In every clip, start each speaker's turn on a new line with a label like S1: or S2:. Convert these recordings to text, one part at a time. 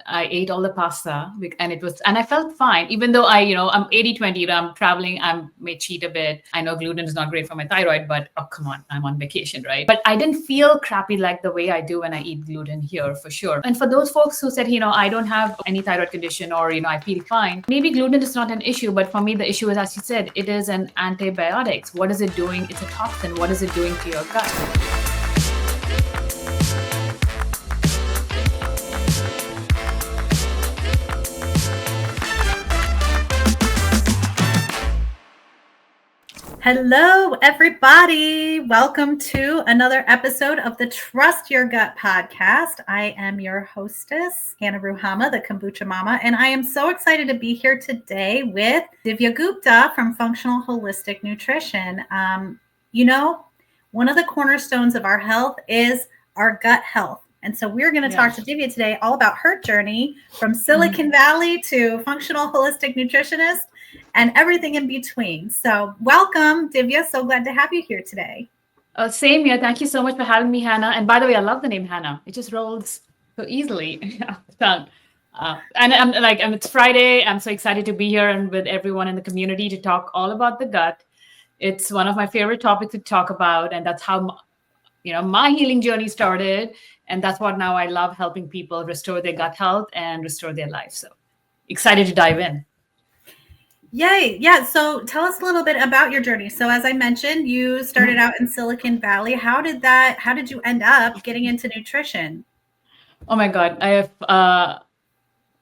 S1: I ate all the pasta and I felt fine, even though I'm 80-20, I'm traveling, I may cheat a bit. I know gluten is not great for my thyroid, but oh, come on, I'm on vacation, right? But I didn't feel crappy like the way I do when I eat gluten here, for sure. And for those folks who said, I don't have any thyroid condition, or, I feel fine, maybe gluten is not an issue. But for me, the issue is, as you said, it is an antibiotics. What is it doing? It's a toxin. What is it doing to your gut?
S2: Hello, everybody. Welcome to another episode of the Trust Your Gut podcast. I am your hostess, Ruhamah, the Kombucha Mamma, and I am so excited to be here today with Divya Gupta from Functional Holistic Nutrition. One of the cornerstones of our health is our gut health. And so we're going to talk to Divya today all about her journey from Silicon Valley to Functional Holistic Nutritionist and everything in between. So welcome, Divya. So glad to have you here today.
S1: Same here. Thank you so much for having me, Hannah. And by the way, I love the name Hannah. It just rolls so easily off the tongue. And it's Friday. I'm so excited to be here and with everyone in the community to talk all about the gut. It's one of my favorite topics to talk about. And that's how, my healing journey started. And that's what now I love, helping people restore their gut health and restore their life. So excited to dive in.
S2: Yay. Yeah. So tell us a little bit about your journey. So as I mentioned, you started out in Silicon Valley. How did you end up getting into nutrition?
S1: Oh my God. If I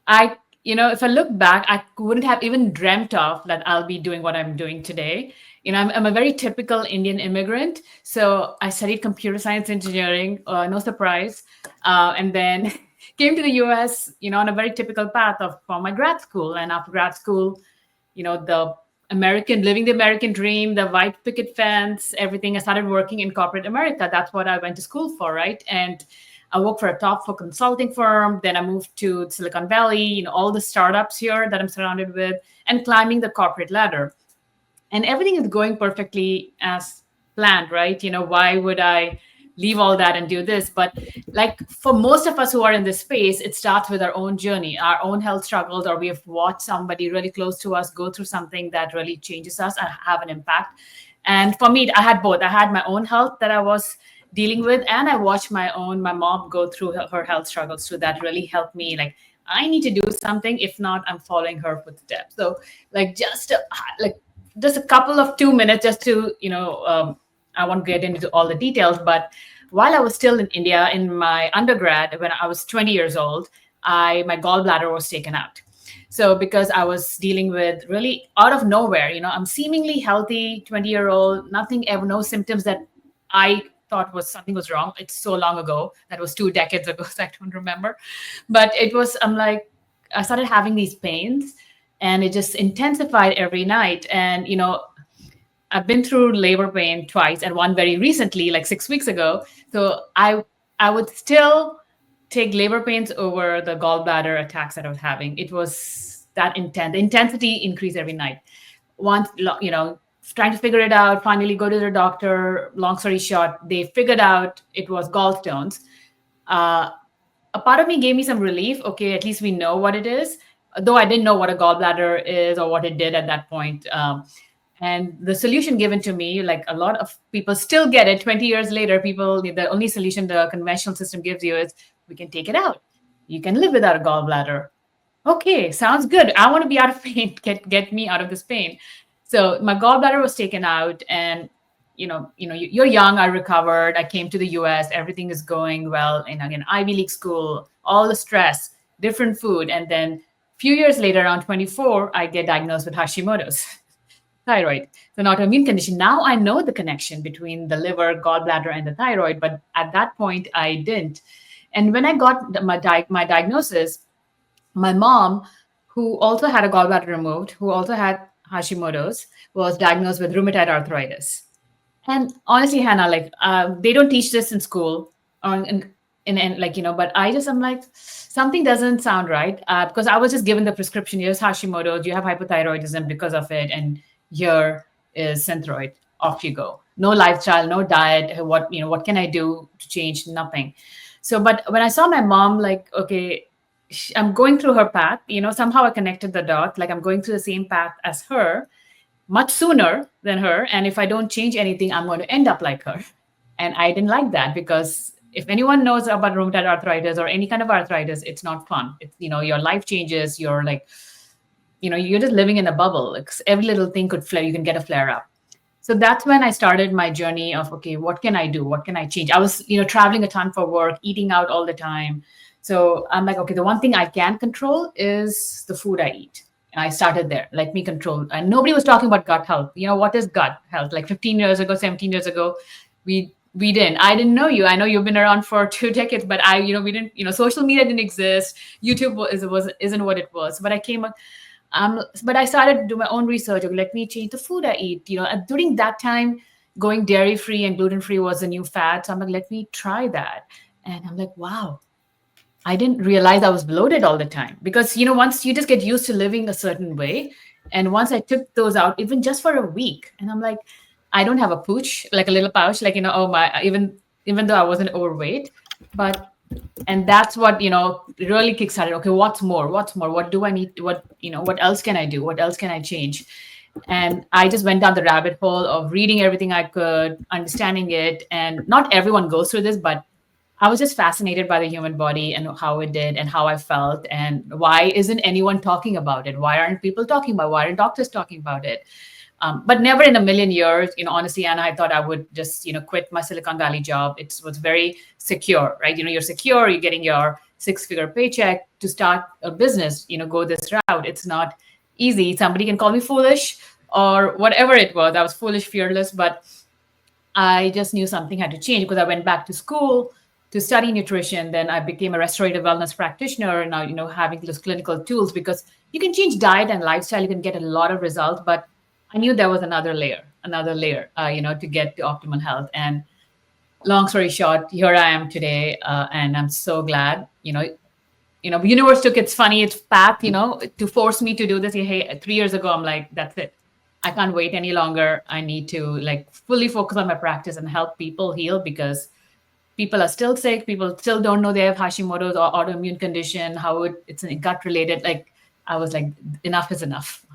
S1: look back, I wouldn't have even dreamt of that I'll be doing what I'm doing today. I'm a very typical Indian immigrant. So I studied computer science engineering, no surprise. And then came to the US, on a very typical path for my grad school. And after grad school, living the American dream, the white picket fence, everything. I started working in corporate America. That's what I went to school for, right? And I worked for a top 4 consulting firm. Then I moved to Silicon Valley, all the startups here that I'm surrounded with, and climbing the corporate ladder. And everything is going perfectly as planned, right? Why would I leave all that and do this? But like for most of us who are in this space, it starts with our own journey, our own health struggles, or we have watched somebody really close to us go through something that really changes us and have an impact. And for me, I had both. I had my own health that I was dealing with, and I watched my mom go through her health struggles. So that really helped me. Like, I need to do something. If not, I'm following her footsteps. So just a couple of 2 minutes just to, I won't get into all the details, but while I was still in India in my undergrad, when I was 20 years old, my gallbladder was taken out. So because I was dealing with really out of nowhere, I'm seemingly healthy, 20-year-old, nothing ever, no symptoms that I thought something was wrong. It's so long ago. That was 2 decades ago, so I don't remember. But I started having these pains, and it just intensified every night. And, I've been through labor pain twice, and one very recently, like 6 weeks ago. So I would still take labor pains over the gallbladder attacks that I was having. It was that intense. The intensity increased every night. Once, trying to figure it out, finally go to the doctor. Long story short, they figured out it was gallstones. A part of me gave me some relief. Okay, at least we know what it is. Though I didn't know what a gallbladder is or what it did at that point. And the solution given to me, like a lot of people still get it 20 years later, the only solution the conventional system gives you is, we can take it out. You can live without a gallbladder. Okay, sounds good. I want to be out of pain. Get me out of this pain. So my gallbladder was taken out, and you're young. I recovered. I came to the US. Everything is going well. And again, Ivy League school, all the stress, different food. And then a few years later, around 24, I get diagnosed with Hashimoto's thyroid. It's an autoimmune condition. Now I know the connection between the liver, gallbladder, and the thyroid. But at that point, I didn't. And when I got my diagnosis, my mom, who also had a gallbladder removed, who also had Hashimoto's, was diagnosed with rheumatoid arthritis. And honestly, Hannah, they don't teach this in school, but I'm like, something doesn't sound right, because I was just given the prescription. Here's Hashimoto's, you have hypothyroidism because of it, and here is Synthroid. Off you go. No lifestyle, no diet. What can I do to change? Nothing. So, but when I saw my mom, okay, I'm going through her path. Somehow I connected the dots. Like I'm going through the same path as her, much sooner than her. And if I don't change anything, I'm going to end up like her. And I didn't like that because if anyone knows about rheumatoid arthritis or any kind of arthritis, it's not fun. It's, your life changes. You're like, you're just living in a bubble. Like every little thing could flare. You can get a flare up. So that's when I started my journey of, okay, what can I do? What can I change? I was, traveling a ton for work, eating out all the time. So I'm like, okay, the one thing I can control is the food I eat. And I started there. Let me control. And nobody was talking about gut health. What is gut health? Like 15 years ago, 17 years ago, we didn't. I didn't know you. I know you've been around for 2 decades, but we didn't. Social media didn't exist. YouTube isn't what it was. But I came up. But I started to do my own research. Okay, let me change the food I eat. And during that time, going dairy free and gluten free was a new fad. So I'm like, let me try that. And I'm like, wow, I didn't realize I was bloated all the time because, once you just get used to living a certain way. And once I took those out, even just for a week, and I'm like, I don't have a pooch, like a little pouch, like, oh my, even though I wasn't overweight, but and that's what really kickstarted. Okay, what's more, what do I need, what else can I do, what else can I change? And I just went down the rabbit hole of reading everything I could, understanding it. And not everyone goes through this, but I was just fascinated by the human body and how it did and how I felt, and why isn't anyone talking about it? Why aren't people talking about it? Why aren't doctors talking about it? But never in a million years, honestly, Anna, I thought I would just, quit my Silicon Valley job. It was very secure, right? You're secure, you're getting your 6-figure paycheck to start a business, go this route. It's not easy. Somebody can call me foolish or whatever it was. I was foolish, fearless, but I just knew something had to change because I went back to school to study nutrition. Then I became a restorative wellness practitioner. Now, having those clinical tools, because you can change diet and lifestyle, you can get a lot of results, but I knew there was another layer, to get to optimal health. And long story short, here I am today, and I'm so glad. Universe took its path, to force me to do this. Hey, 3 years ago, I'm like, that's it. I can't wait any longer. I need to fully focus on my practice and help people heal, because people are still sick. People still don't know they have Hashimoto's or autoimmune condition, how it's gut related. I was like, enough is enough.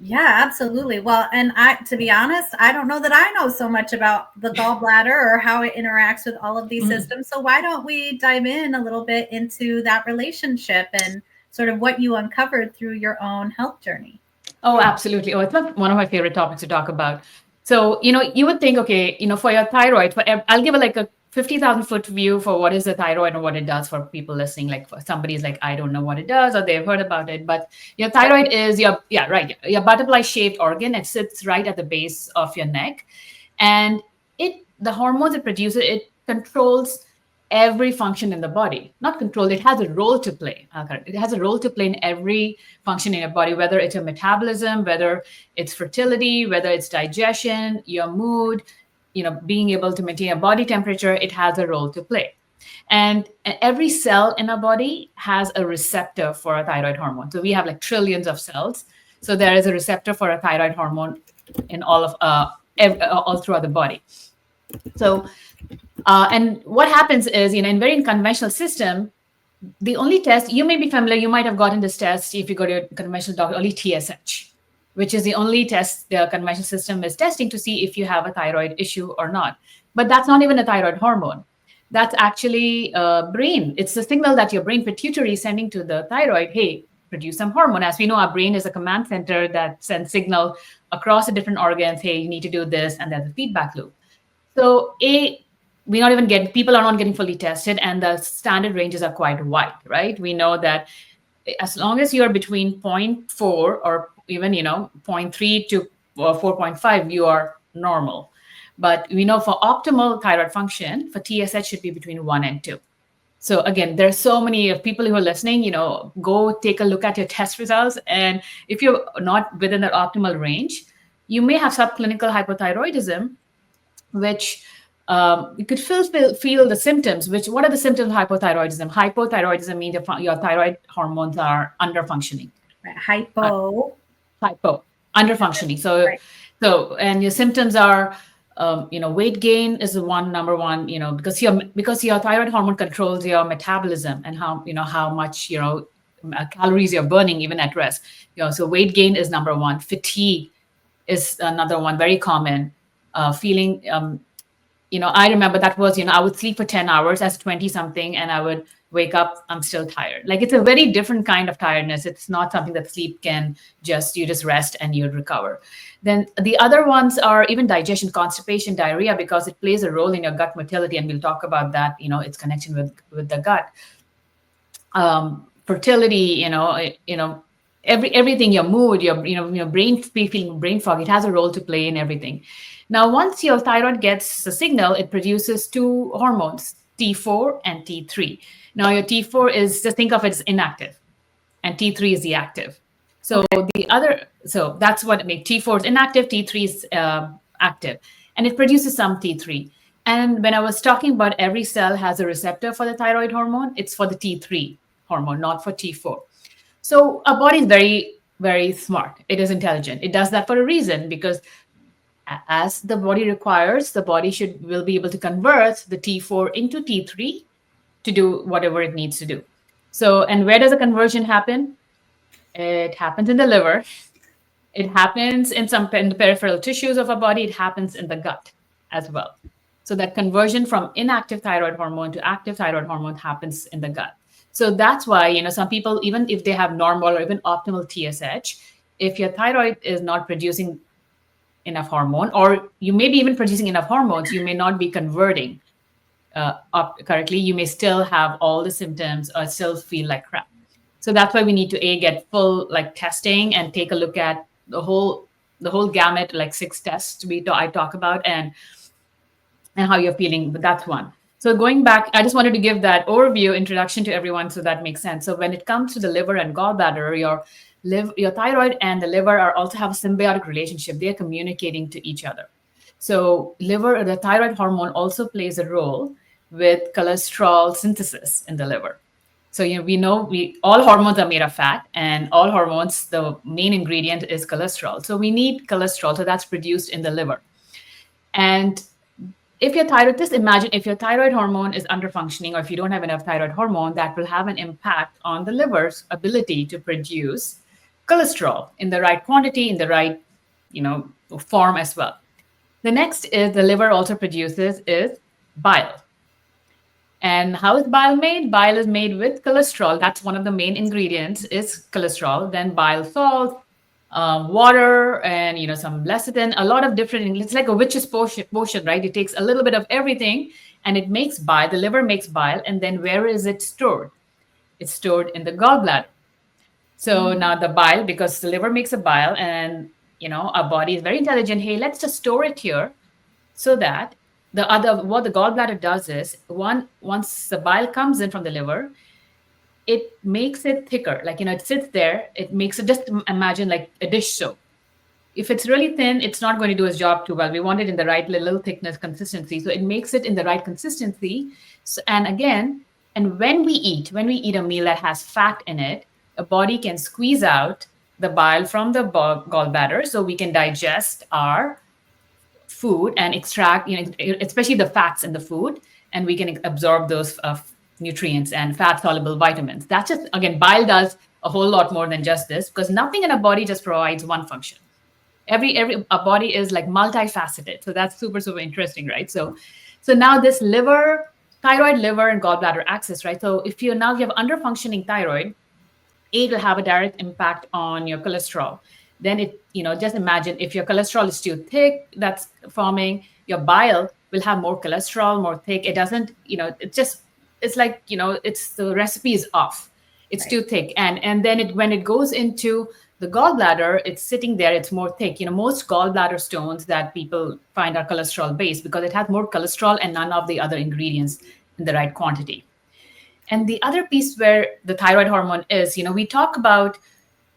S2: Yeah, absolutely. Well, and to be honest, I don't know that I know so much about the gallbladder or how it interacts with all of these systems. So why don't we dive in a little bit into that relationship and sort of what you uncovered through your own health journey?
S1: Oh, absolutely. Oh, it's one of my favorite topics to talk about. So, you would think, okay, for your thyroid, I'll give a 50,000-foot view for what is the thyroid and what it does for people listening. Like for somebody's like, I don't know what it does, or they've heard about it. But your thyroid is your butterfly shaped organ. It sits right at the base of your neck. And the hormones it produces, it controls every function in the body. Not control, it has a role to play. It has a role to play in every function in your body, whether it's your metabolism, whether it's fertility, whether it's digestion, your mood, being able to maintain a body temperature. It has a role to play. And every cell in our body has a receptor for a thyroid hormone. So we have trillions of cells. So there is a receptor for a thyroid hormone in all throughout the body. So, and what happens is, in very conventional system, the only test, you may be familiar, you might have gotten this test if you go to a conventional doctor, only TSH, which is the only test the conventional system is testing to see if you have a thyroid issue or not. But that's not even a thyroid hormone. That's actually brain. It's the signal that your brain pituitary is sending to the thyroid, hey, produce some hormone. As we know, our brain is a command center that sends signal across the different organs, hey, you need to do this, and there's a feedback loop. So people are not getting fully tested, and the standard ranges are quite wide, right? We know that as long as you're between 0.4 or even 0.3 to 4.5, you are normal. But we know for optimal thyroid function, for TSH should be between 1 and 2. So again, there's so many people who are listening, go take a look at your test results. And if you're not within that optimal range, you may have subclinical hypothyroidism, which you could feel the symptoms. What are the symptoms of hypothyroidism? Hypothyroidism means your thyroid hormones are underfunctioning.
S2: Hypo
S1: underfunctioning. So,
S2: right.
S1: and your symptoms are Weight gain is the one number one, because your thyroid hormone controls your metabolism and how much calories you're burning even at rest. So weight gain is number one. Fatigue is another one, very common. Feeling I remember that was, I would sleep for 10 hours as 20 something, and I would wake up, I'm still tired. Like, it's a very different kind of tiredness. It's not something that sleep can you just rest and you'd recover. Then the other ones are even digestion, constipation, diarrhea, because it plays a role in your gut motility. And we'll talk about that, its connection with the gut. Fertility, everything, your mood, your brain feeling brain fog, it has a role to play in everything. Now, once your thyroid gets the signal, it produces two hormones, T4 and T3. Now, your T4 is, just think of it as inactive, and T3 is the active. So so that's what it makes. T4 is inactive, T3 is active, and it produces some T3. And when I was talking about every cell has a receptor for the thyroid hormone, it's for the T3 hormone, not for T4. So our body is very, very smart. It is intelligent. It does that for a reason, because as the body requires, the body will be able to convert the T4 into T3 to do whatever it needs to do. So, and where does the conversion happen? It happens in the liver. It happens in the peripheral tissues of our body. It happens in the gut as well. So that conversion from inactive thyroid hormone to active thyroid hormone happens in the gut. So that's why, some people, even if they have normal or even optimal TSH, if your thyroid is not producing enough hormone, or you may be even producing enough hormones, you may not be converting up correctly. You may still have all the symptoms or still feel like crap. So that's why we need to get full testing and take a look at the whole gamut, 6 tests I talk about, and how you're feeling. But that's one. So going back, I just wanted to give that overview introduction to everyone so that makes sense. So when it comes to the liver and gallbladder, your thyroid and the liver also have a symbiotic relationship. They're communicating to each other. So the thyroid hormone also plays a role with cholesterol synthesis in the liver. So we know all hormones are made of fat, and all hormones, the main ingredient is cholesterol. So we need cholesterol, so that's produced in the liver. And just imagine if your thyroid hormone is underfunctioning, or if you don't have enough thyroid hormone, that will have an impact on the liver's ability to produce cholesterol in the right quantity, in the right, form as well. The next is the liver also produces is bile. And how is bile made? Bile is made with cholesterol. That's one of the main ingredients is cholesterol. Then bile salt, water, and some lecithin, a lot of different. It's like a witch's potion, right? It takes a little bit of everything, and it makes bile. The liver makes bile, and then where is it stored? It's stored in the gallbladder. So now the bile, because the liver makes a bile, and our body is very intelligent. Hey, let's just store it here, so that what the gallbladder does is once the bile comes in from the liver, it makes it thicker. It sits there. It makes it, just imagine like a dish soap. If it's really thin, it's not going to do its job too well. We want it in the right little thickness consistency. So it makes it in the right consistency. So, and when we eat a meal that has fat in it, a body can squeeze out the bile from the gallbladder, so we can digest our food and extract, especially the fats in the food, and we can absorb those nutrients and fat-soluble vitamins. That's just, again, bile does a whole lot more than just this, because nothing in a body just provides one function. A body is multifaceted. So that's super, super interesting, right? So now this thyroid, liver, and gallbladder axis, right? So if you have underfunctioning thyroid, it will have a direct impact on your cholesterol. Then just imagine if your cholesterol is too thick, that's forming, your bile will have more cholesterol, more thick. It doesn't, it's like, it's the recipe is off. It's right. Too thick. And then when it goes into the gallbladder, it's sitting there, it's more thick. Most gallbladder stones that people find are cholesterol based because it has more cholesterol and none of the other ingredients in the right quantity. And the other piece where the thyroid hormone is, we talk about,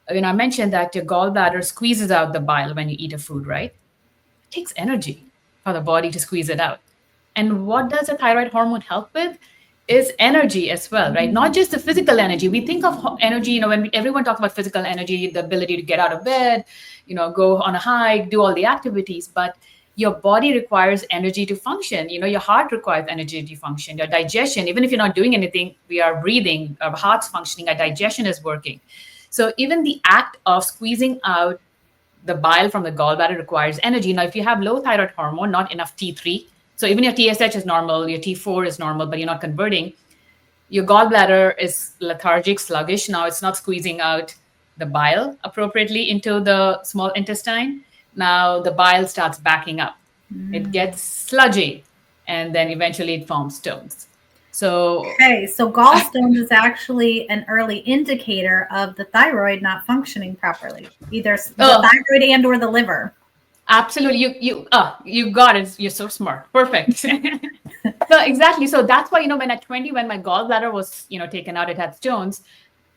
S1: I mentioned that your gallbladder squeezes out the bile when you eat a food, right? It takes energy for the body to squeeze it out. And what does the thyroid hormone help with? Is energy as well, right? Not just the physical energy. We think of energy, when everyone talks about physical energy, the ability to get out of bed, go on a hike, do all the activities. But your body requires energy to function. Your heart requires energy to function. Your digestion, even if you're not doing anything, we are breathing, our heart's functioning, our digestion is working. So even the act of squeezing out the bile from the gallbladder requires energy. Now, if you have low thyroid hormone, not enough T3, so even your TSH is normal, your T4 is normal, but you're not converting, your gallbladder is lethargic, sluggish. Now it's not squeezing out the bile appropriately into the small intestine. Now the bile starts backing up. It
S2: Mm.
S1: gets sludgy, and then eventually it forms stones. So,
S2: Okay, so gallstones is actually an early indicator of the thyroid not functioning properly, either the
S1: oh,
S2: thyroid and or the liver.
S1: absolutely. You got it. You're so smart. Perfect. So exactly. So that's why, when at 20, when my gallbladder was, taken out, it had stones.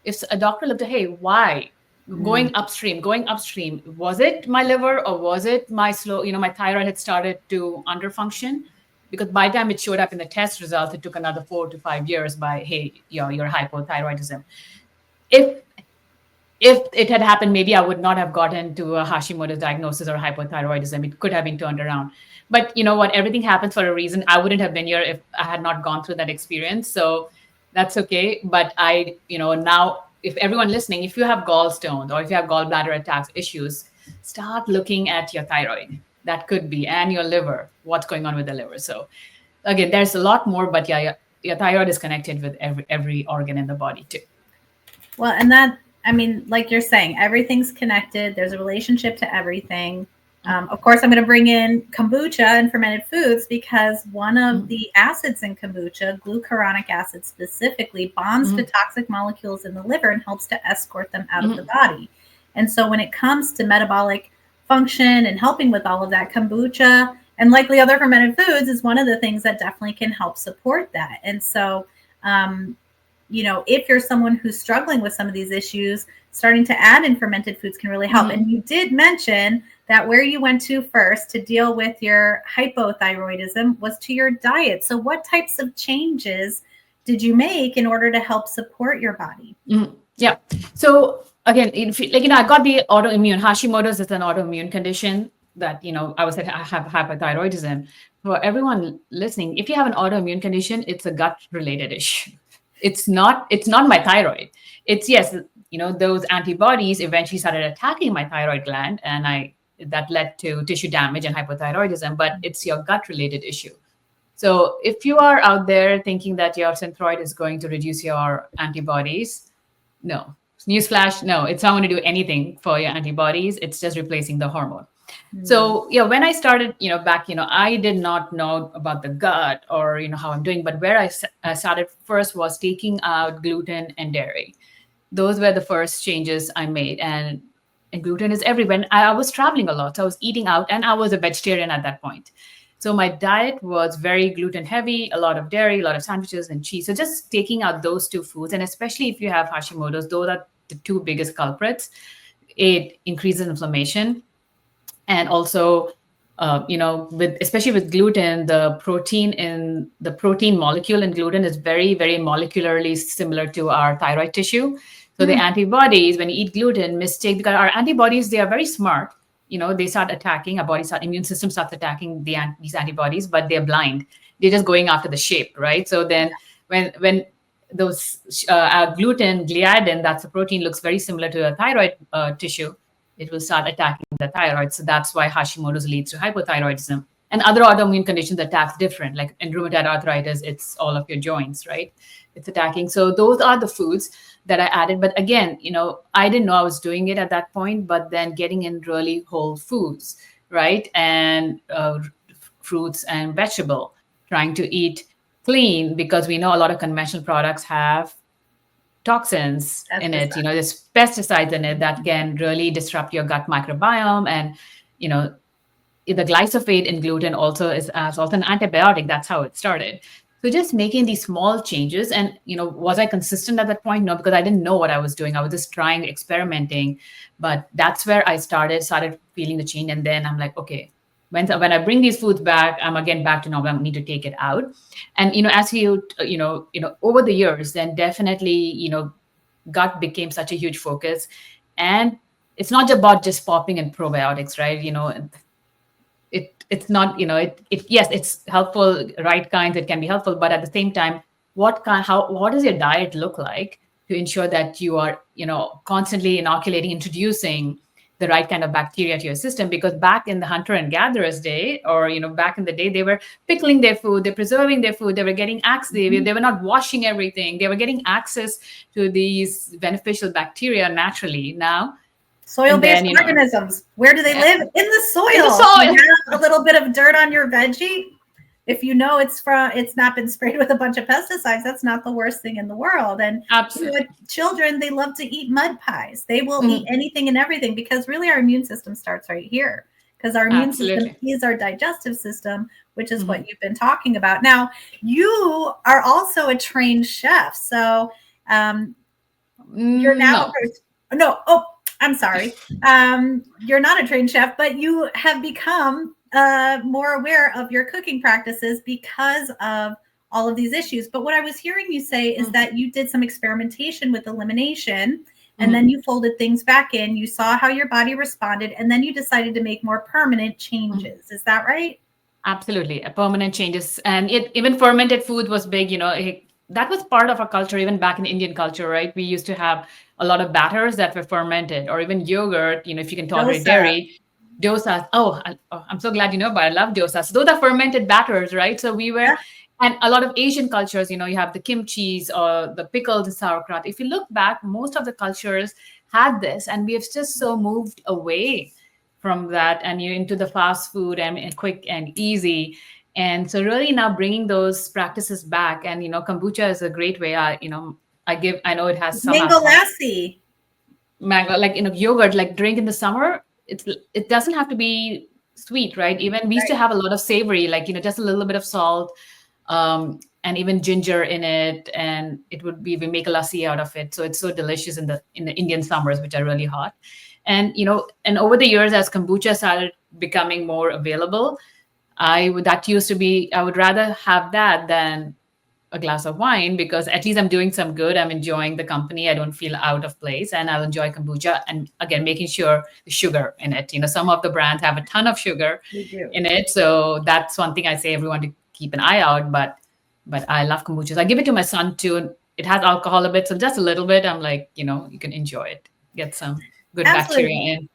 S1: If a doctor looked at, hey, why?
S2: Mm.
S1: Going upstream. Was it my liver, or was it my my thyroid had started to underfunction? Because by the time it showed up in the test results, it took another 4 to 5 years by, hey, you're hypothyroidism. If it had happened, maybe I would not have gotten to a Hashimoto's diagnosis or hypothyroidism. It could have been turned around. But you know what? Everything happens for a reason. I wouldn't have been here if I had not gone through that experience. So that's okay. But now, if everyone listening, if you have gallstones or if you have gallbladder attacks issues, start looking at your thyroid. That could be, and your liver. What's going on with the liver? So again, there's a lot more, but yeah, your thyroid is connected with every organ in the body too.
S2: Well, and that, I mean, like you're saying, everything's connected. There's a relationship to everything. Of course, I'm going to bring in kombucha and fermented foods because one of
S1: Mhm.
S2: the acids in kombucha, glucuronic acid specifically, bonds to
S1: Mhm.
S2: toxic molecules in the liver and helps to escort them out of the
S1: Mhm.
S2: body. And so, when it comes to metabolic function and helping with all of that, kombucha and likely other fermented foods is one of the things that definitely can help support that. And so, um, if you're someone who's struggling with some of these issues, starting to add in fermented foods can really help.
S1: Mhm.
S2: And you did mention that where you went to first to deal with your hypothyroidism was to your diet. So, what types of changes did you make in order to help support your body?
S1: Yeah. So again, I got the autoimmune. Hashimoto's is an autoimmune condition that, I was said I have hypothyroidism. For everyone listening, if you have an autoimmune condition, it's a gut related issue. It's not my thyroid. It's, yes, those antibodies eventually started attacking my thyroid gland, and that led to tissue damage and hypothyroidism, but it's your gut related issue. So if you are out there thinking that your synthroid is going to reduce your antibodies, no. Newsflash, no, it's not going to do anything for your antibodies. It's just replacing the hormone.
S2: Mm.
S1: So yeah, when I started, back, I did not know about the gut or how I'm doing, but where I started first was taking out gluten and dairy. Those were the first changes I made, and gluten is everywhere. And I was traveling a lot, so I was eating out, and I was a vegetarian at that point. So my diet was very gluten heavy, a lot of dairy, a lot of sandwiches and cheese. So just taking out those two foods, and especially if you have Hashimoto's, those are the two biggest culprits. It increases inflammation, and also with especially with gluten, the protein molecule in gluten is very, very molecularly similar to our thyroid tissue. So the
S2: Mm.
S1: antibodies, when you eat gluten, mistake, because our antibodies, they are very smart. They start attacking, our immune system starts attacking these antibodies, but they're blind. They're just going after the shape, right? So then when those gluten, gliadin, that's a protein, looks very similar to a thyroid tissue, it will start attacking the thyroid. So that's why Hashimoto's leads to hypothyroidism. And other autoimmune conditions attacks different, like in rheumatoid arthritis, it's all of your joints, right? It's attacking. So those are the foods that I added. But again, I didn't know I was doing it at that point, but then getting in really whole foods, right? And fruits and vegetable, trying to eat clean, because we know a lot of conventional products have toxins in it.
S2: Pesticide.
S1: There's pesticides in it that can really disrupt your gut microbiome. And, you know, the glyphosate in gluten also is as also an antibiotic. That's how it started. So just making these small changes. And, was I consistent at that point? No, because I didn't know what I was doing. I was just trying, experimenting. But that's where I started feeling the change. And then I'm like, okay, when I bring these foods back, I'm again back to normal. I need to take it out. And, as over the years, then definitely, gut became such a huge focus. And it's not about just popping in probiotics, right? it's not, yes, it's helpful, right kinds, it can be helpful, but at the same time, what does your diet look like to ensure that you are, constantly inoculating, introducing the right kind of bacteria to your system? Because back in the hunter and gatherers day, or back in the day, they were pickling their food, they're preserving their food, they were getting access, they were not washing everything, they were getting access to these beneficial bacteria naturally now. And
S2: Soil-based
S1: then,
S2: organisms. Where do they live? In the
S1: in the
S2: soil.
S1: soil.
S2: You have a little bit of dirt on your veggie. If it's not been sprayed with a bunch of pesticides, that's not the worst thing in the world. And
S1: Absolutely.
S2: Children, they love to eat mud pies. They will eat anything and everything, because really our immune system starts right here, because our immune system is our digestive system, which is what you've been talking about. Now, you are also a trained chef. So you're now I'm sorry. You're not a trained chef, but you have become more aware of your cooking practices because of all of these issues. But what I was hearing you say is that you did some experimentation with elimination, and then you folded things back in. You saw how your body responded, and then you decided to make more permanent changes. Is that right?
S1: Absolutely. Permanent changes. And even fermented food was big, that was part of our culture, even back in Indian culture, right? We used to have a lot of batters that were fermented, or even yogurt, if you can tolerate dairy. Dosas. I'm so glad you know, but I love dosas. Those are fermented batters, right? So and a lot of Asian cultures, you have the kimchis or the pickled sauerkraut. If you look back, most of the cultures had this, and we have just so moved away from that, and you're into the fast food and quick and easy. And so really now bringing those practices back, and kombucha is a great way. I know it has some
S2: mango
S1: alcohol.
S2: lassi.
S1: Mango, like yogurt, like drink in the summer. It doesn't have to be sweet, right? Even we used to have a lot of savory, like just a little bit of salt, and even ginger in it, and we make a lassi out of it. So it's so delicious in the Indian summers, which are really hot. And and over the years, as kombucha started becoming more available, I would rather have that than a glass of wine, because at least I'm doing some good. I'm enjoying the company. I don't feel out of place, and I'll enjoy kombucha. And again, making sure the sugar in it. Some of the brands have a ton of sugar in it, so that's one thing I say everyone to keep an eye out. But I love kombuchas. I give it to my son too, and it has alcohol a bit, so just a little bit. I'm like, you can enjoy it, get some good bacteria in.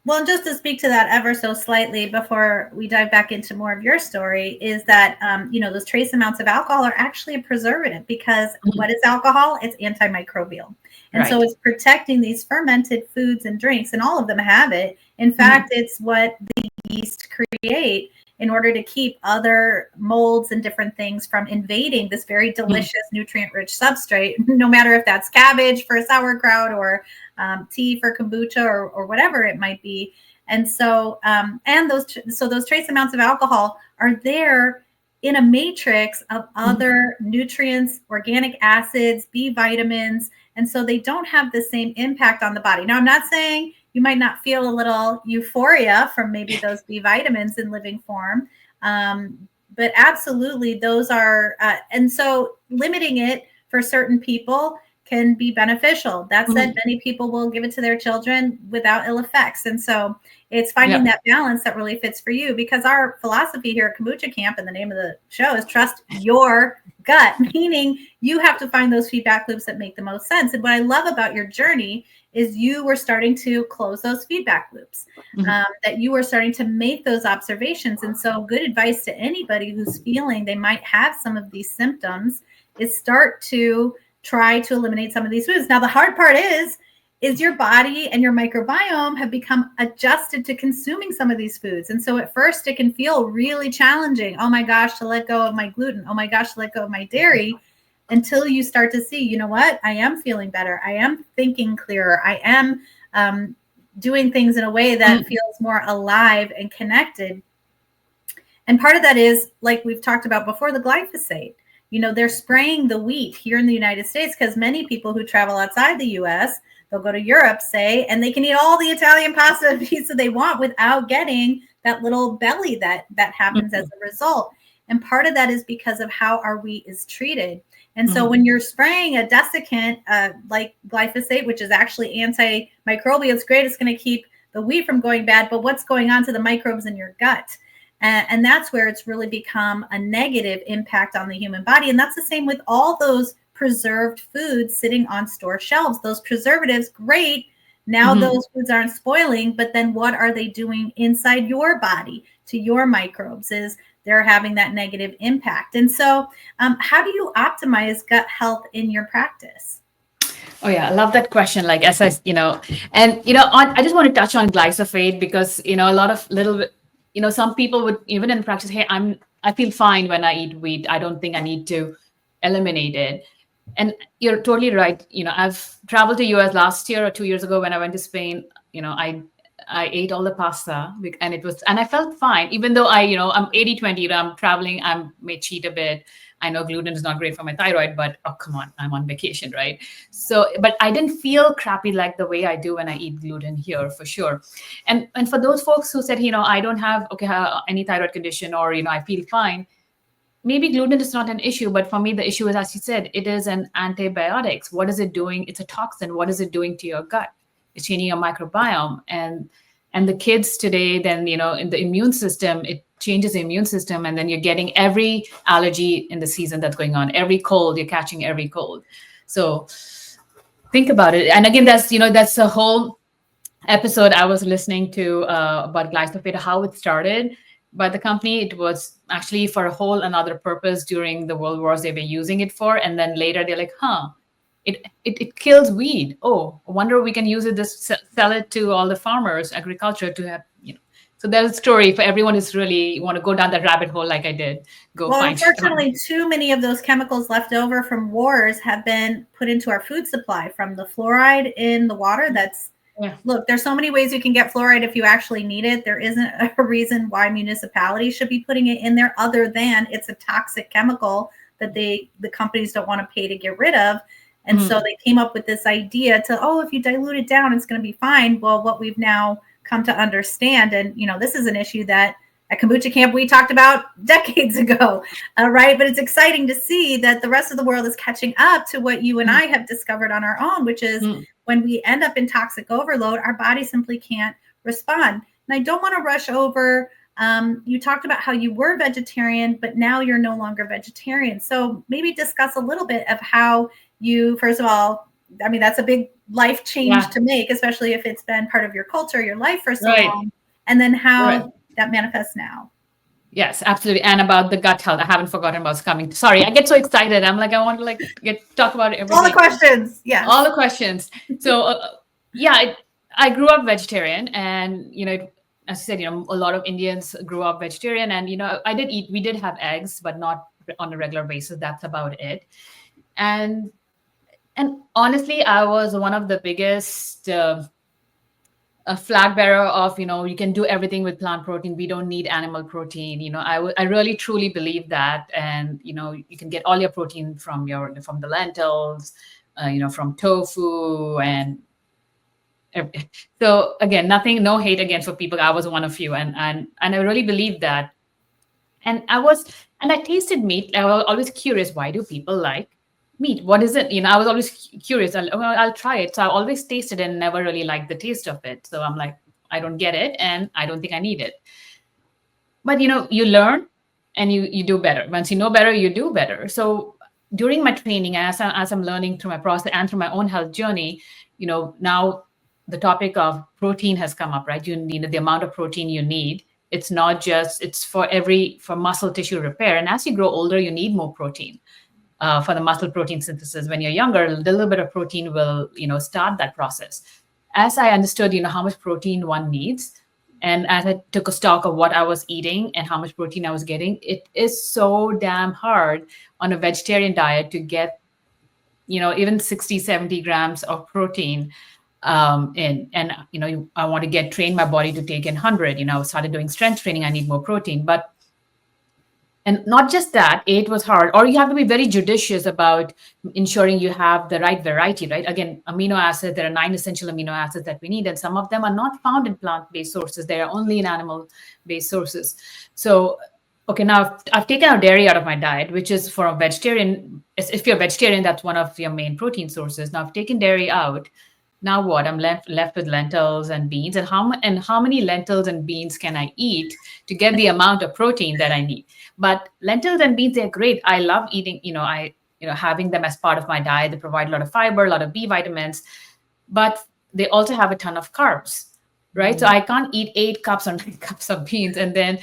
S2: Well, just to speak to that ever so slightly before we dive back into more of your story, is that, those trace amounts of alcohol are actually a preservative, because what is alcohol? It's antimicrobial. And so it's protecting these fermented foods and drinks, and all of them have it. In fact, it's what the yeast create in order to keep other molds and different things from invading this very delicious, nutrient-rich substrate, no matter if that's cabbage for sauerkraut or tea for kombucha or whatever it might be. And so, those trace amounts of alcohol are there in a matrix of other nutrients, organic acids, B vitamins. And so they don't have the same impact on the body. Now, I'm not saying you might not feel a little euphoria from maybe those B vitamins in living form. But absolutely, those are, and so limiting it for certain people can be beneficial. That said, many people will give it to their children without ill effects. And so it's finding that balance that really fits for you, because our philosophy here at Kombucha Kamp, and the name of the show is Trust Your Gut, meaning you have to find those feedback loops that make the most sense. And what I love about your journey is you were starting to close those feedback loops, that you were starting to make those observations. And so good advice to anybody who's feeling they might have some of these symptoms is start to try to eliminate some of these foods. Now, the hard part is your body and your microbiome have become adjusted to consuming some of these foods. And so at first it can feel really challenging. Oh my gosh, to let go of my gluten. Oh my gosh, to let go of my dairy, until you start to see, you know what, I am feeling better. I am thinking clearer. I am doing things in a way that feels more alive and connected. And part of that is, like we've talked about before, the glyphosate. They're spraying the wheat here in the United States, because many people who travel outside the US, they'll go to Europe, say, and they can eat all the Italian pasta and pizza they want without getting that little belly that happens as a result. And part of that is because of how our wheat is treated. And so when you're spraying a desiccant like glyphosate, which is actually antimicrobial, it's great. It's going to keep the wheat from going bad. But what's going on to the microbes in your gut? And that's where it's really become a negative impact on the human body. And that's the same with all those preserved foods sitting on store shelves. Those preservatives, great. Now those foods aren't spoiling, but then what are they doing inside your body to your microbes? Is they're having that negative impact. And so how do you optimize gut health in your practice?
S1: Oh yeah, I love that question. Like as I, and I just want to touch on glyphosate because a lot of little, some people would even in practice, hey, I feel fine when I eat wheat. I don't think I need to eliminate it. And you're totally right. I've traveled to US last year or 2 years ago when I went to Spain. I ate all the pasta and I felt fine, even though I'm 80/20. I'm traveling, I may cheat a bit. I know gluten is not great for my thyroid, but oh, come on, I'm on vacation, right? So, but I didn't feel crappy like the way I do when I eat gluten here for sure. And for those folks who said, I don't have, any thyroid condition or, I feel fine, maybe gluten is not an issue, but for me, the issue is, as you said, it is an antibiotics. What is it doing? It's a toxin. What is it doing to your gut? It's changing your microbiome. And the kids today, then, in the immune system, it changes the immune system. And then you're getting every allergy in the season that's going on. Every cold, you're catching every cold. So think about it. And again, that's a whole episode I was listening to about glyphosate, how it started by the company. It was actually for a whole another purpose during the world wars they were using it for. And then later they're like, it kills weed. Oh, I wonder we can use it to sell it to all the farmers, agriculture to have, So there's a story for everyone who's really want to go down that rabbit hole like I did.
S2: Well, unfortunately, too many of those chemicals left over from wars have been put into our food supply from the fluoride in the water. Look, there's so many ways you can get fluoride if you actually need it. There isn't a reason why municipalities should be putting it in there other than it's a toxic chemical that the companies don't want to pay to get rid of. And so they came up with this idea if you dilute it down, it's going to be fine. Well, what we've now come to understand, and this is an issue that at Kombucha Kamp we talked about decades ago, right? But it's exciting to see that the rest of the world is catching up to what you and I have discovered on our own, which is when we end up in toxic overload, our body simply can't respond. And I don't want to rush over. You talked about how you were vegetarian, but now you're no longer vegetarian. So maybe discuss a little bit of how you, first of all, I mean, that's a big life change to make, especially if it's been part of your culture, your life for so long. And then how that manifests now.
S1: Yes, absolutely. And about the gut health, I haven't forgotten about coming. Sorry, I get so excited. I'm like, I want to talk about everything.
S2: All the questions. Yeah.
S1: All the questions. So I grew up vegetarian, and, as I said, a lot of Indians grew up vegetarian, and, we did have eggs, but not on a regular basis. That's about it. And honestly, I was one of the biggest a flag bearer of, you can do everything with plant protein. We don't need animal protein. I really truly believe that. And, you can get all your protein from the lentils, from tofu and so again, no hate again for people. I was one of you. And I really believe that. And I tasted meat. I was always curious, why do people like meat? What is it? I was always curious. I'll try it. So I always tasted it and never really liked the taste of it. So I'm like, I don't get it, and I don't think I need it. But you learn and you do better. Once you know better, you do better. So during my training, as I'm learning through my process and through my own health journey, now the topic of protein has come up, right? You need the amount of protein you need. It's not just, it's for muscle tissue repair. And as you grow older, you need more protein. For the muscle protein synthesis. When you're younger, a little bit of protein will, start that process. As I understood, how much protein one needs, and as I took a stock of what I was eating and how much protein I was getting, it is so damn hard on a vegetarian diet to get, even 60, 70 grams of protein in. And, I want to train my body to take in 100. I started doing strength training. I need more protein, and not just that, it was hard. Or you have to be very judicious about ensuring you have the right variety, right? Again, amino acids, there are 9 essential amino acids that we need, and some of them are not found in plant-based sources. They are only in animal-based sources. So, now I've taken out dairy out of my diet, which is for a vegetarian. If you're a vegetarian, that's one of your main protein sources. Now I've taken dairy out. now what? I'm left with lentils and beans, and how many lentils and beans can I eat to get the amount of protein that I need? But lentils and beans, they're great. I love eating, having them as part of my diet. They provide a lot of fiber, a lot of B vitamins, but they also have a ton of carbs, right? So I can't eat 8 cups or 9 cups of beans and then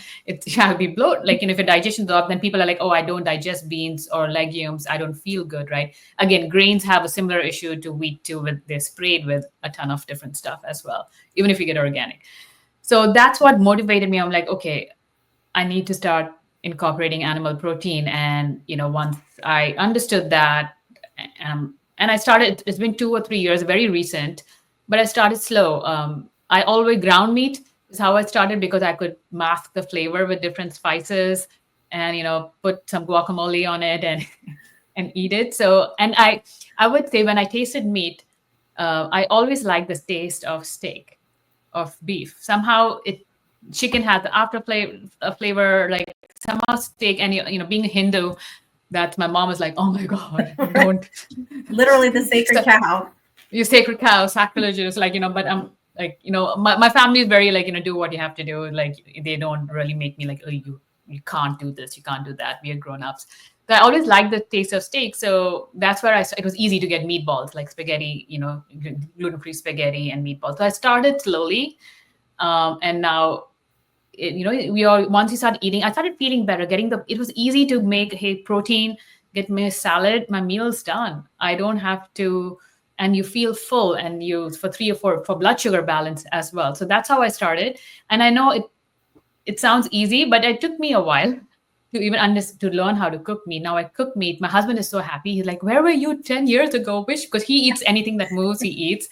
S1: I'll be bloated. Like, if your digestion's up, then people are like, oh, I don't digest beans or legumes. I don't feel good, right? Again, grains have a similar issue to wheat too, with they're sprayed with a ton of different stuff as well, even if you get organic. So that's what motivated me. I'm like, okay, I need to start incorporating animal protein. And, once I understood that, and I started, it's been 2 or 3 years, very recent, but I started slow. I always ground meat is how I started because I could mask the flavor with different spices and, put some guacamole on it and, and eat it. So, and I would say when I tasted meat, I always liked the taste of steak, of beef. Somehow chicken has the flavor, like somehow steak, and being a Hindu, that my mom was like, oh my God, don't.
S2: Literally the sacred cow.
S1: You sacred cow, sacrilegious, but I'm like, my family is very like, do what you have to do. Like they don't really make me like, oh, you can't do this, you can't do that. We are grown-ups. So I always liked the taste of steak. So that's where it was easy to get meatballs, like spaghetti, gluten-free spaghetti and meatballs. So I started slowly. And now, once you start eating, I started feeling better, it was easy to make, hey, protein, get me a salad, my meal's done. I don't have to, and you feel full, and you, for 3 or 4, for blood sugar balance as well. So that's how I started. And I know it sounds easy, but it took me a while to even to learn how to cook meat. Now I cook meat. My husband is so happy. He's like, where were you 10 years ago? Because he eats anything that moves, he eats.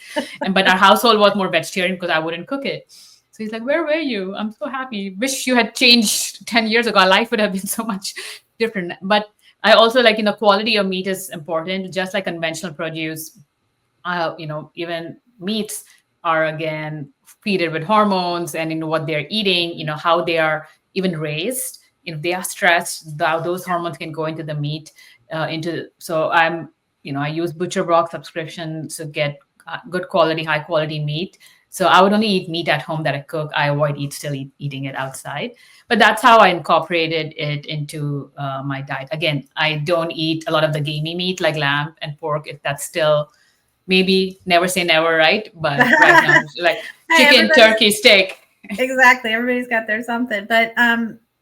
S1: But our household was more vegetarian because I wouldn't cook it. So he's like, where were you? I'm so happy. Wish you had changed 10 years ago. Our life would have been so much different. But I also like, quality of meat is important, just like conventional produce. Even meats are, again, treated with hormones, and what they're eating, how they are even raised. If they are stressed, those hormones can go into the meat. So I use Butcher Block subscription to get good quality, high quality meat. So I would only eat meat at home that I cook. I avoid eating it outside. But that's how I incorporated it into my diet. Again, I don't eat a lot of the gamey meat like lamb and pork. If that's still, maybe never say never, right? But right now, like chicken, turkey, steak.
S2: Exactly. Everybody's got their something. But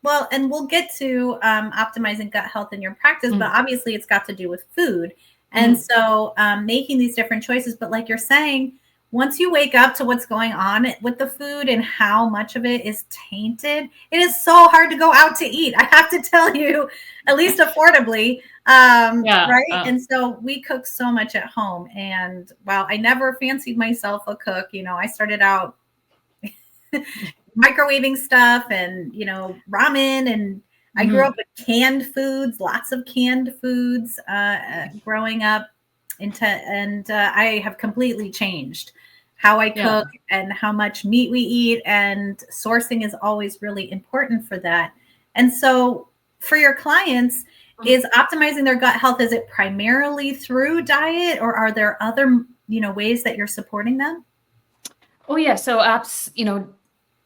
S2: well, and we'll get to optimizing gut health in your practice, but obviously it's got to do with food. And so making these different choices. But like you're saying, once you wake up to what's going on with the food and how much of it is tainted, it is so hard to go out to eat. I have to tell you, at least affordably. Right. And so we cook so much at home. And while I never fancied myself a cook, I started out microwaving stuff and, ramen. And I grew up with canned foods, lots of canned foods growing up. And I have completely changed how I cook and how much meat we eat, and sourcing is always really important for that. And so for your clients, is optimizing their gut health, is it primarily through diet, or are there other, ways that you're supporting them?
S1: Oh yeah. So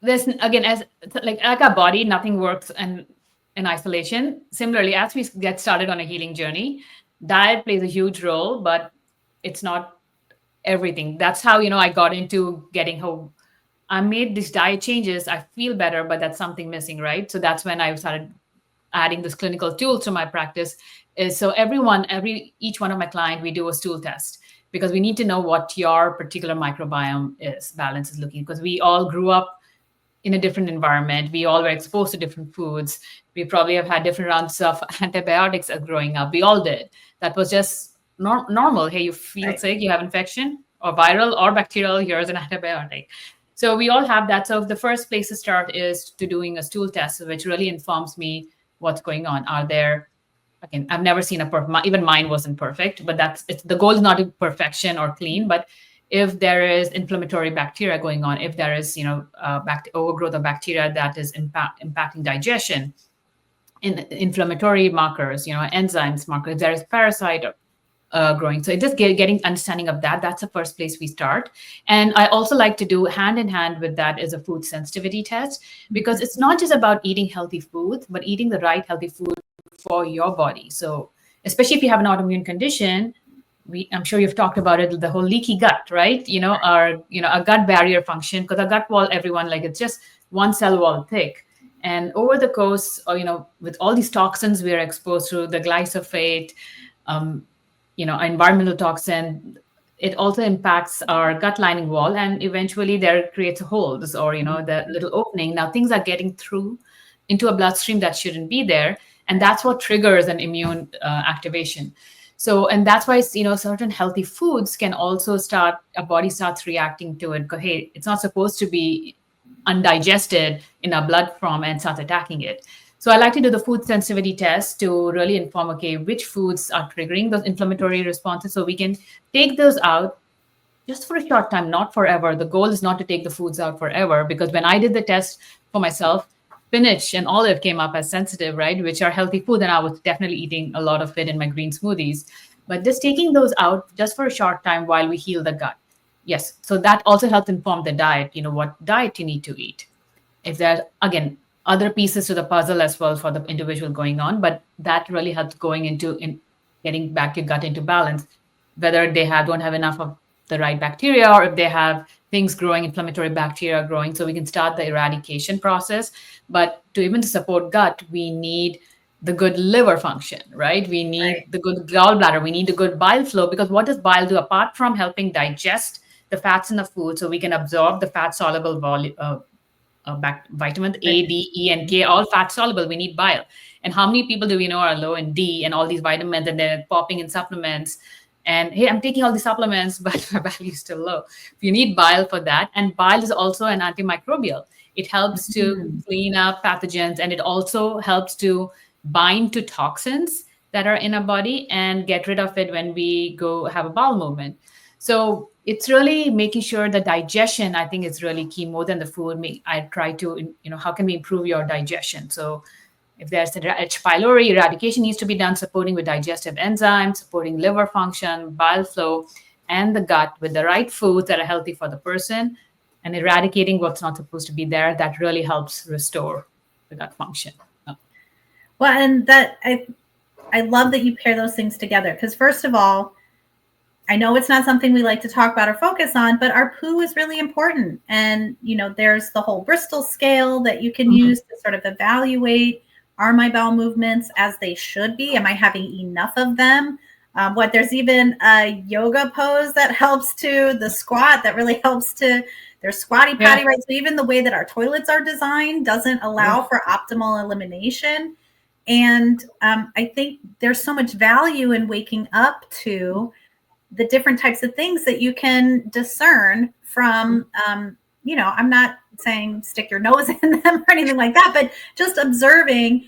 S1: there's, again, as like our body, nothing works in isolation. Similarly, as we get started on a healing journey, diet plays a huge role, but it's not everything. That's how, I got into getting home. I made these diet changes. I feel better, but that's something missing, right? So that's when I started adding this clinical tool to my practice. Is so each one of my clients, we do a stool test, because we need to know what your particular microbiome balance is looking, because we all grew up in a different environment. We all were exposed to different foods. We probably have had different rounds of antibiotics as growing up. We all did. That was just normal. Hey, you feel sick, you have infection, or viral or bacterial, here's an antibiotic. So we all have that. So the first place to start is to doing a stool test, which really informs me what's going on. Again, I've never seen even mine wasn't perfect, but the goal is not to perfection or clean, but if there is inflammatory bacteria going on, if there is, overgrowth of bacteria that is impacting digestion, in inflammatory markers, enzymes markers, if there is parasite growing. So it just getting understanding of that. That's the first place we start. And I also like to do hand in hand with that is a food sensitivity test, because it's not just about eating healthy food, but eating the right healthy food for your body. So especially if you have an autoimmune condition, I'm sure you've talked about it, the whole leaky gut, right? Our gut barrier function, because our gut wall, everyone, like, it's just one cell wall thick. And over the course, with all these toxins we are exposed to, the glyphosate, um, environmental toxin, it also impacts our gut lining wall, and eventually there creates holes, or the little opening. Now things are getting through into a bloodstream that shouldn't be there, and that's what triggers an immune activation. So, and that's why certain healthy foods can also start, a body starts reacting to it. Go, hey, it's not supposed to be undigested in our blood form, and starts attacking it. So I like to do the food sensitivity test to really inform, okay, which foods are triggering those inflammatory responses, so we can take those out just for a short time, not forever. The goal is not to take the foods out forever, because when I did the test for myself, spinach and olive came up as sensitive, right? Which are healthy food, and I was definitely eating a lot of it in my green smoothies. But just taking those out just for a short time while we heal the gut. Yes. So that also helps inform the diet, what diet you need to eat. If there are, again, other pieces to the puzzle as well for the individual going on, but that really helps going into in getting back your gut into balance, whether they don't have enough of the right bacteria, or if they have things growing, inflammatory bacteria growing. So we can start the eradication process. But to even support gut, we need the good liver function, right? We need
S2: Right.
S1: the good gallbladder. We need the good bile flow, because what does bile do apart from helping digest the fats in the food, so we can absorb the fat soluble vitamins A, D, E, and K, all fat soluble. We need bile. And how many people do we know are low in D and all these vitamins, and they're popping in supplements? And hey, I'm taking all these supplements, but my value is still low. You need bile for that. And bile is also an antimicrobial. It helps to
S2: Mhm.
S1: clean up pathogens, and it also helps to bind to toxins that are in our body and get rid of it when we go have a bowel movement. So it's really making sure the digestion, I think, is really key more than the food. I try to, how can we improve your digestion? So if there's H. pylori, eradication needs to be done, supporting with digestive enzymes, supporting liver function, bile flow, and the gut with the right foods that are healthy for the person, and eradicating what's not supposed to be there. That really helps restore the gut function.
S2: Well, and that I love that you pair those things together, because first of all, I know it's not something we like to talk about or focus on, but our poo is really important. And, there's the whole Bristol scale that you can
S1: Mhm.
S2: use to sort of evaluate, are my bowel movements as they should be? Am I having enough of them? There's even a yoga pose that helps to, the squat that really helps to, there's squatty
S1: Yeah.
S2: potty, right? So even the way that our toilets are designed doesn't allow for optimal elimination. And I think there's so much value in waking up to the different types of things that you can discern from, I'm not saying stick your nose in them or anything like that, but just observing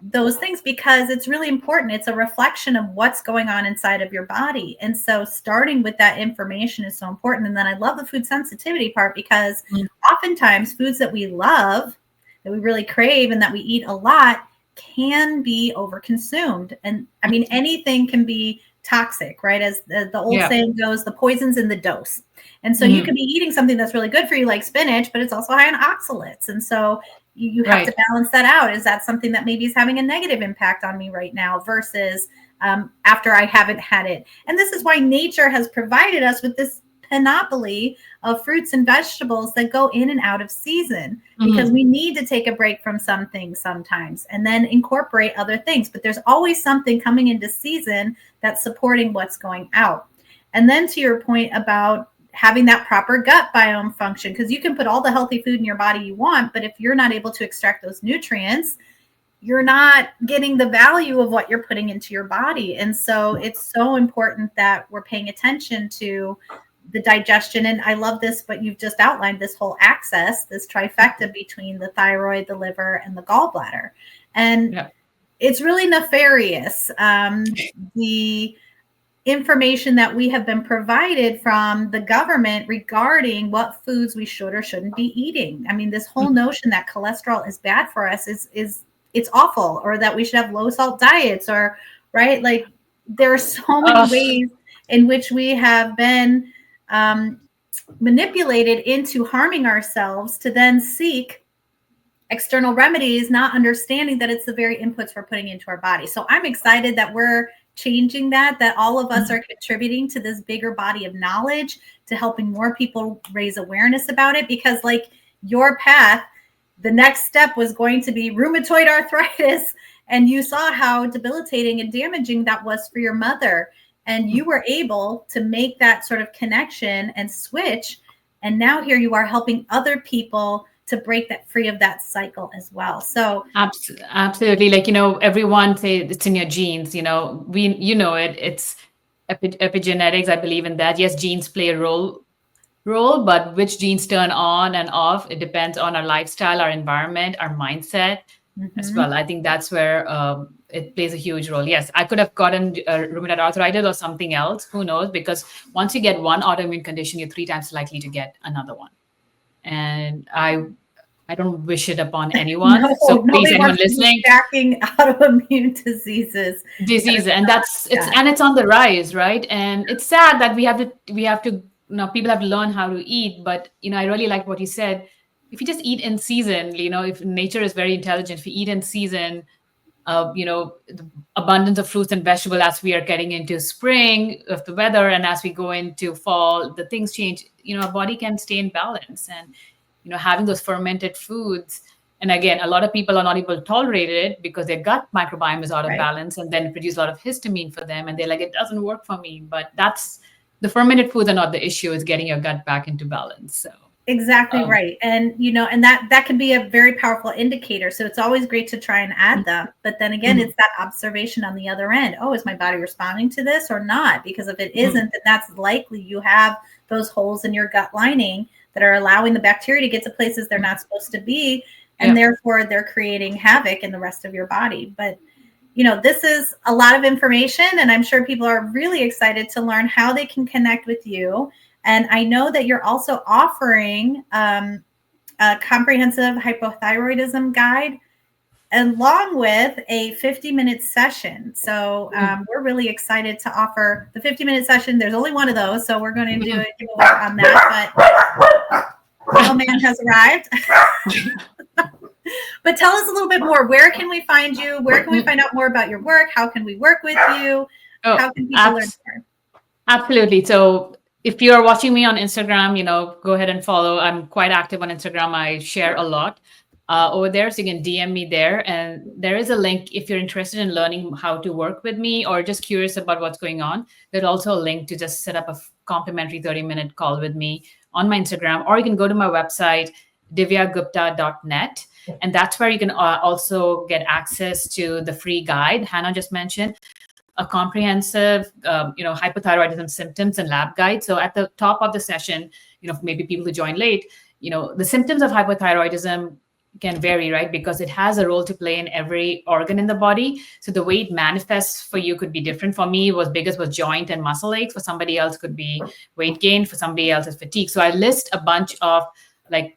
S2: those things, because it's really important. It's a reflection of what's going on inside of your body. And so starting with that information is so important. And then I love the food sensitivity part, because oftentimes foods that we love, that we really crave and that we eat a lot, can be overconsumed. And I mean, anything can be toxic, right? As the old
S1: Yeah.
S2: saying goes, the poison's in the dose. And so you
S1: Mhm.
S2: could be eating something that's really good for you, like spinach, but it's also high in oxalates. And so you have to
S1: Right.
S2: balance that out. Is that something that maybe is having a negative impact on me right now versus after I haven't had it? And this is why nature has provided us with this panoply of fruits and vegetables that go in and out of season, because
S1: Mhm.
S2: we need to take a break from some things sometimes and then incorporate other things. But there's always something coming into season that's supporting what's going out. And then to your point about having that proper gut biome function, because you can put all the healthy food in your body you want, but if you're not able to extract those nutrients, you're not getting the value of what you're putting into your body. And so it's so important that we're paying attention to the digestion. And I love this, but you've just outlined this whole axis, this trifecta between the thyroid, the liver, and the gallbladder. And
S1: Yeah.
S2: it's really nefarious. The information that we have been provided from the government regarding what foods we should or shouldn't be eating. I mean, this whole notion that cholesterol is bad for us is it's awful, or that we should have low salt diets, or right, like there are so many ways in which we have been manipulated into harming ourselves to then seek external remedies, not understanding that it's the very inputs we're putting into our body. So I'm excited that we're changing that all of us are contributing to this bigger body of knowledge, to helping more people raise awareness about it. Because like your path, the next step was going to be rheumatoid arthritis. And you saw how debilitating and damaging that was for your mother. And you were able to make that sort of connection and switch. And now here you are helping other people to break that free of that cycle as well. So
S1: absolutely, like, everyone say it's in your genes, it's epigenetics. I believe in that. Yes, genes play a role, but which genes turn on and off, it depends on our lifestyle, our environment, our mindset as well. I think that's where it plays a huge role. Yes, I could have gotten rheumatoid arthritis or something else, who knows, because once you get one autoimmune condition, you're 3 times likely to get another one. And I don't wish it upon anyone.
S2: No,
S1: so please,
S2: nobody
S1: anyone
S2: wants to be
S1: listening,
S2: stacking autoimmune diseases.
S1: and it's on the rise, right? And it's sad that we have to people have to learn how to eat. But I really like what you said. If you just eat in season, if nature is very intelligent, if you eat in season, the abundance of fruits and vegetables as we are getting into spring of the weather, and as we go into fall, the things change. Our body can stay in balance, and having those fermented foods. And again, a lot of people are not able to tolerate it because their gut microbiome is out of balance, and then it produces a lot of histamine for them, and they're like, it doesn't work for me. But that's the fermented foods are not the issue. It's getting your gut back into balance. So
S2: exactly right. And and that can be a very powerful indicator. So it's always great to try and add them. But then again, it's that observation on the other end. Oh, is my body responding to this or not? Because if it isn't, then that's likely you have those holes in your gut lining that are allowing the bacteria to get to places they're not supposed to be. And therefore they're creating havoc in the rest of your body. But this is a lot of information, and I'm sure people are really excited to learn how they can connect with you. And I know that you're also offering a comprehensive hypothyroidism guide along with a 50-minute session. So we're really excited to offer the 50-minute session. There's only one of those, so we're going to do a giveaway on that. But the man has arrived. But tell us a little bit more. Where can we find you? Where can we find out more about your work? How can we work with you? How can people learn more?
S1: Absolutely. So if you're watching me on Instagram, go ahead and follow. I'm quite active on Instagram. I share a lot over there. So you can DM me there. And there is a link if you're interested in learning how to work with me or just curious about what's going on. There's also a link to just set up a complimentary 30-minute call with me on my Instagram, or you can go to my website, divyagupta.net. And that's where you can also get access to the free guide Hannah just mentioned, a comprehensive, hypothyroidism symptoms and lab guide. So at the top of the session, maybe people who join late, the symptoms of hypothyroidism can vary, right? Because it has a role to play in every organ in the body. So the way it manifests for you could be different. For me, biggest was joint and muscle aches. For somebody else, could be weight gain. For somebody else, it's fatigue. So I list a bunch of I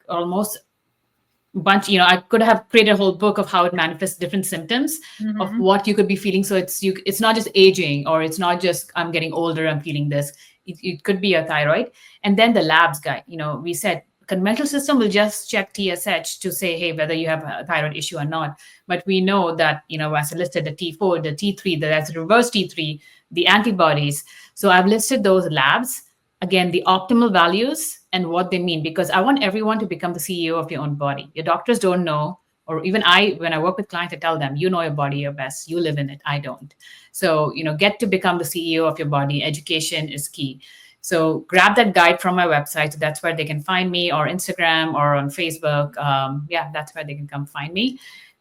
S1: could have created a whole book of how it manifests different symptoms of what you could be feeling. So it's not just aging, or it's not just I'm getting older, I'm feeling this. It could be a thyroid. And then the labs guide, we said conventional system will just check TSH to say, hey, whether you have a thyroid issue or not. But we know that, as I listed, the T4, the T3, that's reverse T3, the antibodies. So I've listed those labs. Again, the optimal values and what they mean, because I want everyone to become the CEO of your own body. Your doctors don't know, or even when I work with clients, I tell them, you know your body your best. You live in it. I don't. So, get to become the CEO of your body. Education is key. So grab that guide from my website. So that's where they can find me, or Instagram, or on Facebook. That's where they can come find me.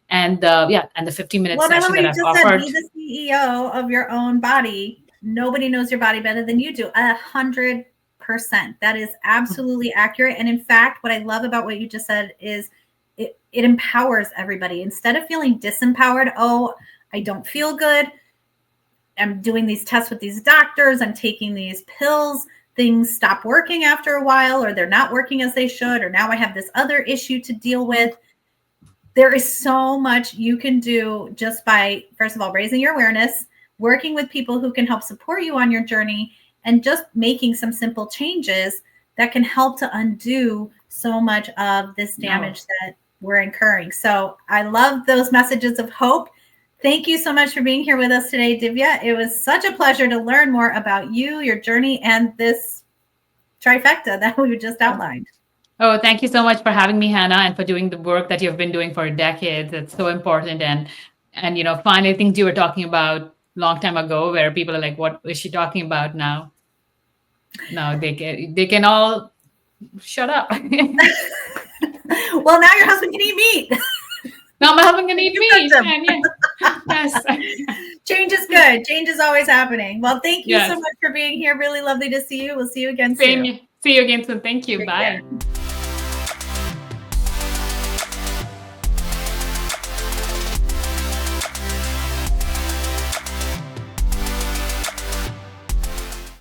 S1: And and the 15-minute session that I've offered.
S2: Be the CEO of your own body. Nobody knows your body better than you do. 100%. That is absolutely accurate. And in fact, what I love about what you just said is it empowers everybody. Instead of feeling disempowered, oh, I don't feel good, I'm doing these tests with these doctors, I'm taking these pills, things stop working after a while, or they're not working as they should, or now I have this other issue to deal with. There is so much you can do just by, first of all, raising your awareness, working with people who can help support you on your journey, and just making some simple changes that can help to undo so much of this damage that we're incurring. So I love those messages of hope. Thank you so much for being here with us today, Divya. It was such a pleasure to learn more about you, your journey, and this trifecta that we just outlined.
S1: Oh, thank you so much for having me, Hannah, and for doing the work that you've been doing for decades. It's so important. And finally, things you were talking about a long time ago, where people are like, "What is she talking about now?" Now they can all shut up.
S2: Well, now your husband can eat meat.
S1: Now my husband can eat meat. And yes.
S2: Change is good. Change is always happening. Well, thank you so
S1: Yes.
S2: much for being here. Really lovely to see you. We'll see you again
S1: Same.
S2: soon.
S1: See you again soon. Thank you.
S2: Take
S1: Bye.
S2: care.